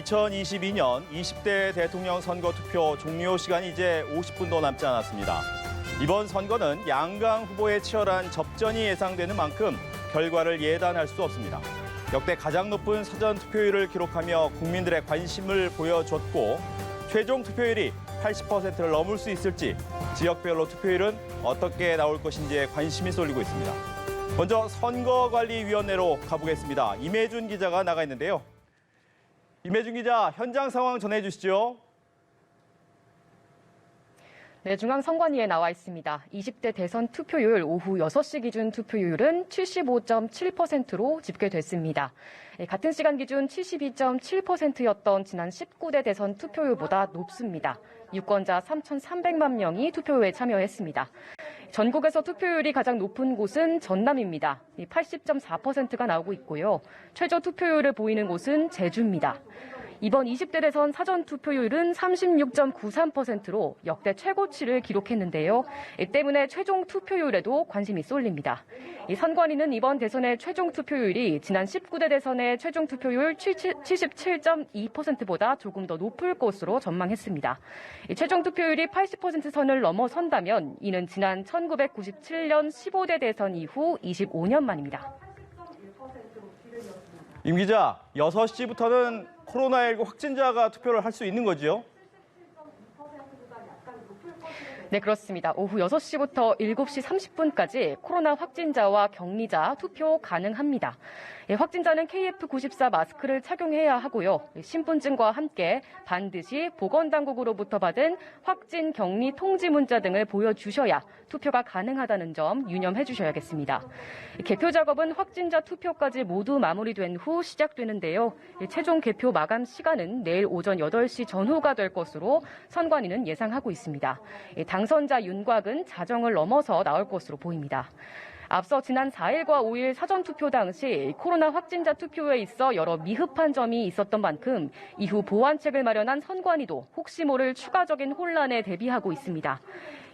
2022년 20대 대통령 선거 투표 종료 시간이 이제 50분도 남지 않았습니다. 이번 선거는 양강 후보의 치열한 접전이 예상되는 만큼 결과를 예단할 수 없습니다. 역대 가장 높은 사전 투표율을 기록하며 국민들의 관심을 보여줬고 최종 투표율이 80%를 넘을 수 있을지 지역별로 투표율은 어떻게 나올 것인지에 관심이 쏠리고 있습니다. 먼저 선거관리위원회로 가보겠습니다. 임혜준 기자가 나가 있는데요. 임혜준 기자, 현장 상황 전해주시죠. 네, 중앙선관위에 나와 있습니다. 20대 대선 투표율 오후 6시 기준 투표율은 75.7%로 집계됐습니다. 같은 시간 기준 72.7%였던 지난 19대 대선 투표율보다 높습니다. 유권자 3,300만 명이 투표에 참여했습니다. 전국에서 투표율이 가장 높은 곳은 전남입니다. 80.4%가 나오고 있고요. 최저 투표율을 보이는 곳은 제주입니다. 이번 20대 대선 사전 투표율은 36.93%로 역대 최고치를 기록했는데요. 이 때문에 최종 투표율에도 관심이 쏠립니다. 이 선관위는 이번 대선의 최종 투표율이 지난 19대 대선의 최종 투표율 77.2%보다 조금 더 높을 것으로 전망했습니다. 이 최종 투표율이 80% 선을 넘어선다면 이는 지난 1997년 15대 대선 이후 25년 만입니다. 임 기자, 6시부터는 코로나19 확진자가 투표를 할 수 있는 거죠? 네, 그렇습니다. 오후 6시부터 7시 30분까지 코로나 확진자와 격리자 투표 가능합니다. 확진자는 KF94 마스크를 착용해야 하고요. 신분증과 함께 반드시 보건당국으로부터 받은 확진 격리 통지 문자 등을 보여주셔야 투표가 가능하다는 점 유념해 주셔야겠습니다. 개표 작업은 확진자 투표까지 모두 마무리된 후 시작되는데요. 최종 개표 마감 시간은 내일 오전 8시 전후가 될 것으로 선관위는 예상하고 있습니다. 당선자 윤곽은 자정을 넘어서 나올 것으로 보입니다. 앞서 지난 4일과 5일 사전투표 당시 코로나 확진자 투표에 있어 여러 미흡한 점이 있었던 만큼 이후 보완책을 마련한 선관위도 혹시 모를 추가적인 혼란에 대비하고 있습니다.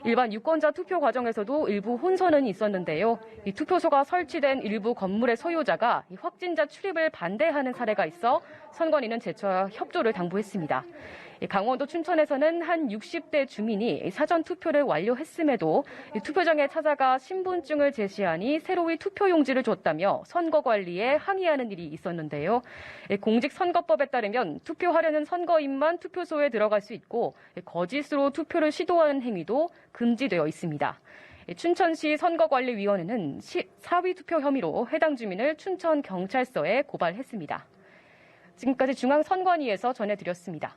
일반 유권자 투표 과정에서도 일부 혼선은 있었는데요. 이 투표소가 설치된 일부 건물의 소유자가 이 확진자 출입을 반대하는 사례가 있어 선관위는 재차 협조를 당부했습니다. 강원도 춘천에서는 한 60대 주민이 사전 투표를 완료했음에도 투표장에 찾아가 신분증을 제시하니 새로이 투표용지를 줬다며 선거 관리에 항의하는 일이 있었는데요. 공직선거법에 따르면 투표하려는 선거인만 투표소에 들어갈 수 있고 거짓으로 투표를 시도하는 행위도 금지되어 있습니다. 춘천시 선거관리위원회는 사위 투표 혐의로 해당 주민을 춘천경찰서에 고발했습니다. 지금까지 중앙선관위에서 전해드렸습니다.